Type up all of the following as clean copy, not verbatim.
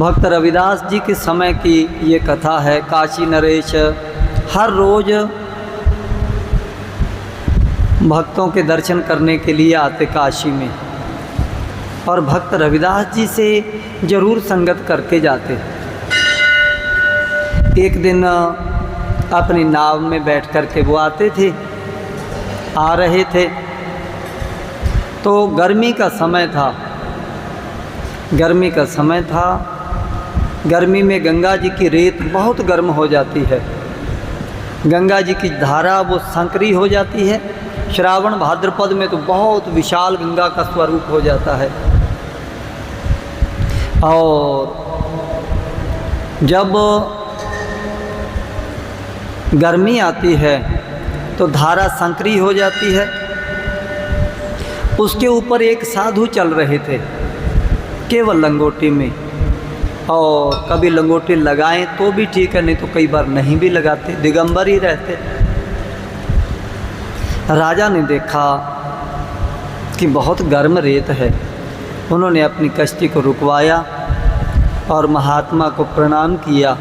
भक्त रविदास जी के समय की ये कथा है। काशी नरेश हर रोज़ भक्तों के दर्शन करने के लिए आते काशी में, और भक्त रविदास जी से ज़रूर संगत करके जाते। एक दिन अपनी नाव में बैठ कर के वो आते थे, आ रहे थे, तो गर्मी का समय था। गर्मी में गंगा जी की रेत बहुत गर्म हो जाती है, गंगा जी की धारा वो संकरी हो जाती है। श्रावण भाद्रपद में तो बहुत विशाल गंगा का स्वरूप हो जाता है, और जब गर्मी आती है तो धारा संकरी हो जाती है। उसके ऊपर एक साधु चल रहे थे केवल लंगोटी में, और कभी लंगोटी लगाएं तो भी ठीक है, नहीं तो कई बार नहीं भी लगाते, दिगंबर ही रहते। राजा ने देखा कि बहुत गर्म रेत है। उन्होंने अपनी कश्ती को रुकवाया और महात्मा को प्रणाम किया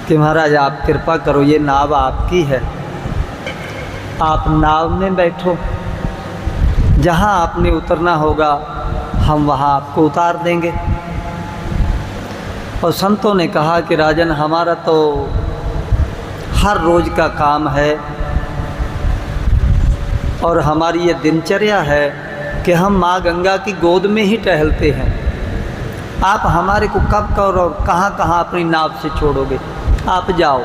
कि महाराज आप कृपा करो, ये नाव आपकी है, आप नाव में बैठो, जहाँ आपने उतरना होगा हम वहाँ आपको उतार देंगे। और संतों ने कहा कि राजन, हमारा तो हर रोज़ का काम है और हमारी ये दिनचर्या है कि हम माँ गंगा की गोद में ही टहलते हैं। आप हमारे को कब और कहाँ कहाँ अपनी नाव से छोड़ोगे, आप जाओ।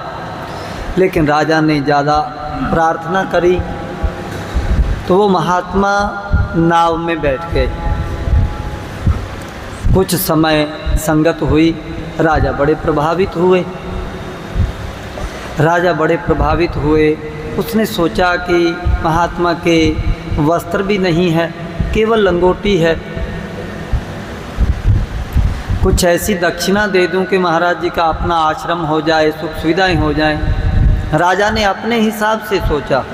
लेकिन राजा ने ज़्यादा प्रार्थना करी तो वो महात्मा नाव में बैठ गए। कुछ समय संगत हुई, राजा बड़े प्रभावित हुए। उसने सोचा कि महात्मा के वस्त्र भी नहीं है, केवल लंगोटी है, कुछ ऐसी दक्षिणा दे दूं कि महाराज जी का अपना आश्रम हो जाए, सुख सुविधाएं हो जाएं। राजा ने अपने हिसाब से सोचा।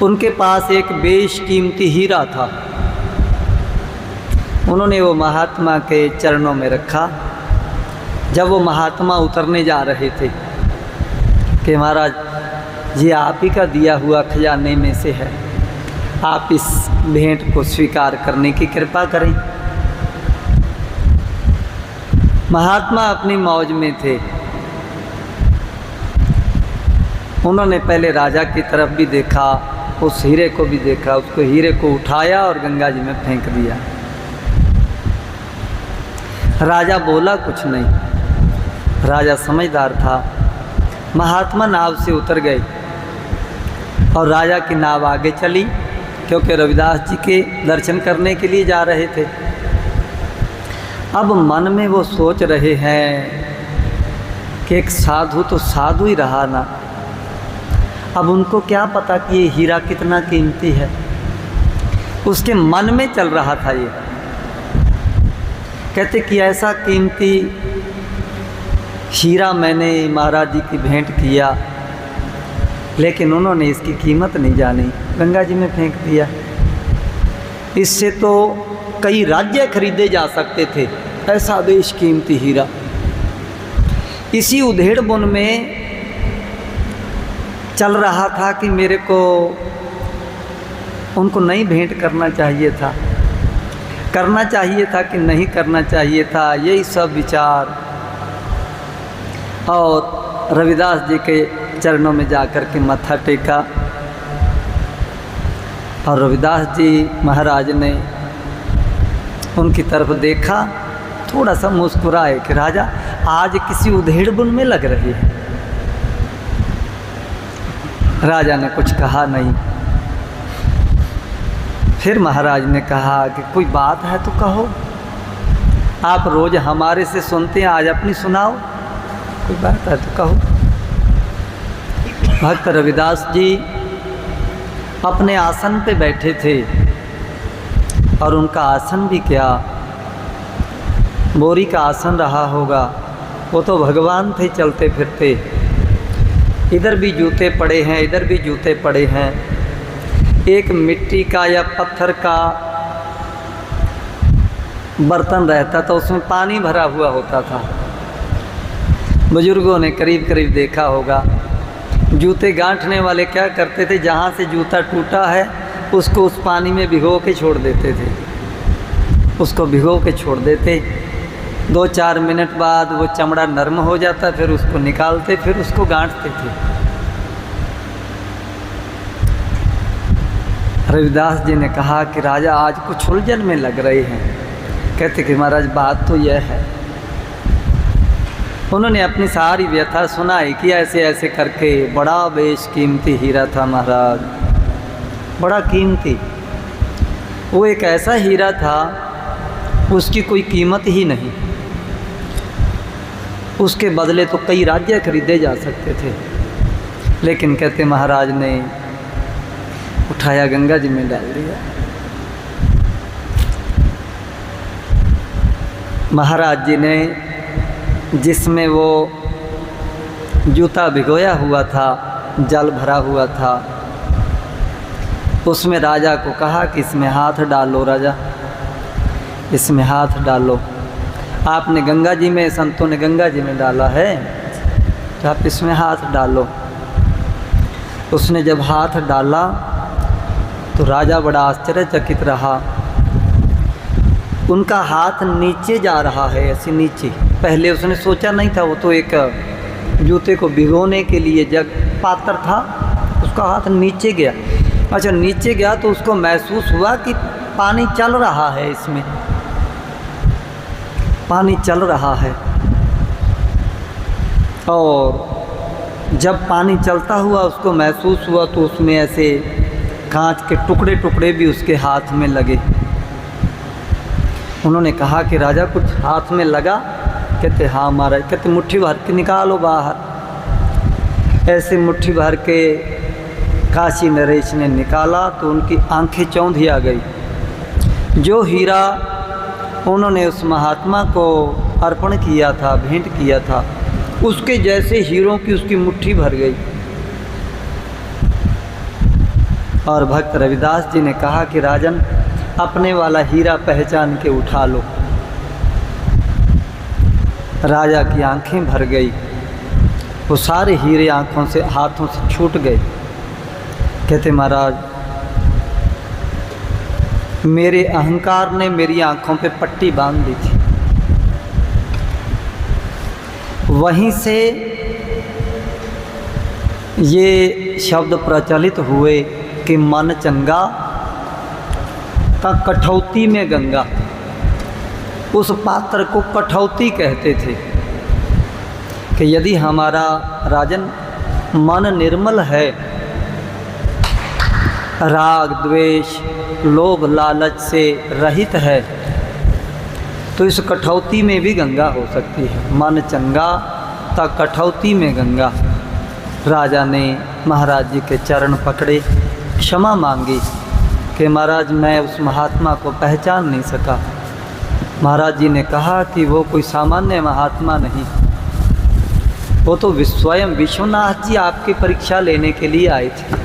उनके पास एक बेशकीमती हीरा था, उन्होंने वो महात्मा के चरणों में रखा। जब वो महात्मा उतरने जा रहे थे कि महाराज जी आप ही का दिया हुआ खजाने में से है, आप इस भेंट को स्वीकार करने की कृपा करें। महात्मा अपनी मौज में थे। उन्होंने पहले राजा की तरफ भी देखा, उस हीरे को भी देखा, उसको हीरे को उठाया और गंगा जी में फेंक दिया। राजा बोला कुछ नहीं, राजा समझदार था। महात्मा नाव से उतर गए और राजा की नाव आगे चली, क्योंकि रविदास जी के दर्शन करने के लिए जा रहे थे। अब मन में वो सोच रहे हैं कि एक साधु तो साधु ही रहा ना, अब उनको क्या पता कि ये हीरा कितना कीमती है। उसके मन में चल रहा था ये। कहते कि ऐसा कीमती हीरा मैंने महाराज जी की भेंट किया, लेकिन उन्होंने इसकी कीमत नहीं जानी, गंगा जी में फेंक दिया। इससे तो कई राज्य खरीदे जा सकते थे, ऐसा बेशकीमती हीरा। इसी उधेड़ बुन में चल रहा था कि मेरे को उनको नहीं भेंट करना चाहिए था, करना चाहिए था कि नहीं करना चाहिए था, यही सब विचार। और रविदास जी के चरणों में जाकर के माथा टेका, और रविदास जी महाराज ने उनकी तरफ देखा, थोड़ा सा मुस्कुराए कि राजा आज किसी उधेड़ बुन में लग रही है। राजा ने कुछ कहा नहीं। फिर महाराज ने कहा कि कोई बात है तो कहो, आप रोज़ हमारे से सुनते हैं, आज अपनी सुनाओ, कोई बात है तो कहो। भक्त रविदास जी अपने आसन पे बैठे थे, और उनका आसन भी क्या बोरी का आसन रहा होगा, वो तो भगवान थे चलते फिरते। इधर भी जूते पड़े हैं, इधर भी जूते पड़े हैं। एक मिट्टी का या पत्थर का बर्तन रहता था, उसमें पानी भरा हुआ होता था। बुजुर्गों ने करीब करीब देखा होगा, जूते गांठने वाले क्या करते थे, जहाँ से जूता टूटा है उसको उस पानी में भिगो के छोड़ देते थे, उसको भिगो के छोड़ देते। 2-4 मिनट बाद वो चमड़ा नरम हो जाता, फिर उसको निकालते, फिर उसको गांठते थे। रविदास जी ने कहा कि राजा आज कुछ उलझन में लग रहे हैं। कहते कि महाराज बात तो यह है। उन्होंने अपनी सारी व्यथा सुनाई कि ऐसे ऐसे करके बड़ा बेशकीमती हीरा था महाराज, बड़ा कीमती। वो एक ऐसा हीरा था उसकी कोई कीमत ही नहीं, उसके बदले तो कई राज्य खरीदे जा सकते थे। लेकिन कहते महाराज ने उठाया गंगा जी में डाल दिया। महाराज जी ने जिसमें वो जूता भिगोया हुआ था, जल भरा हुआ था, उसमें राजा को कहा कि इसमें हाथ डालो राजा, इसमें हाथ डालो। आपने गंगा जी में, संतों ने गंगा जी में डाला है, तो आप इसमें हाथ डालो। उसने जब हाथ डाला तो राजा बड़ा आश्चर्यचकित रहा। उनका हाथ नीचे जा रहा है, ऐसे नीचे। पहले उसने सोचा नहीं था, वो तो एक जूते को भिगोने के लिए जग पात्र था, उसका हाथ नीचे गया। अच्छा, नीचे गया तो उसको महसूस हुआ कि पानी चल रहा है, इसमें पानी चल रहा है। और जब पानी चलता हुआ उसको महसूस हुआ तो उसमें ऐसे कांच के टुकड़े टुकड़े भी उसके हाथ में लगे। उन्होंने कहा कि राजा कुछ हाथ में लगा? कहते हाँ महाराज। कहते मुट्ठी भर के निकालो बाहर। ऐसे मुट्ठी भर के काशी नरेश ने निकाला तो उनकी आंखें चौंधी आ गई। जो हीरा उन्होंने उस महात्मा को अर्पण किया था, भेंट किया था, उसके जैसे हीरों की उसकी मुट्ठी भर गई। और भक्त रविदास जी ने कहा कि राजन, अपने वाला हीरा पहचान के उठा लो। राजा की आंखें भर गई, वो सारे हीरे आंखों से, हाथों से छूट गए। कहते महाराज, मेरे अहंकार ने मेरी आंखों पे पट्टी बांध दी थी। वहीं से ये शब्द प्रचलित हुए कि मन चंगा का कठौती में गंगा। उस पात्र को कठौती कहते थे कि यदि हमारा राजन मन निर्मल है, राग द्वेष लोभ लालच से रहित है, तो इस कठौती में भी गंगा हो सकती है। मन चंगा ता कठौती में गंगा। राजा ने महाराज जी के चरण पकड़े, क्षमा मांगी कि महाराज मैं उस महात्मा को पहचान नहीं सका। महाराज जी ने कहा कि वो कोई सामान्य महात्मा नहीं, वो तो स्वयं विश्वनाथ जी आपकी परीक्षा लेने के लिए आए थे।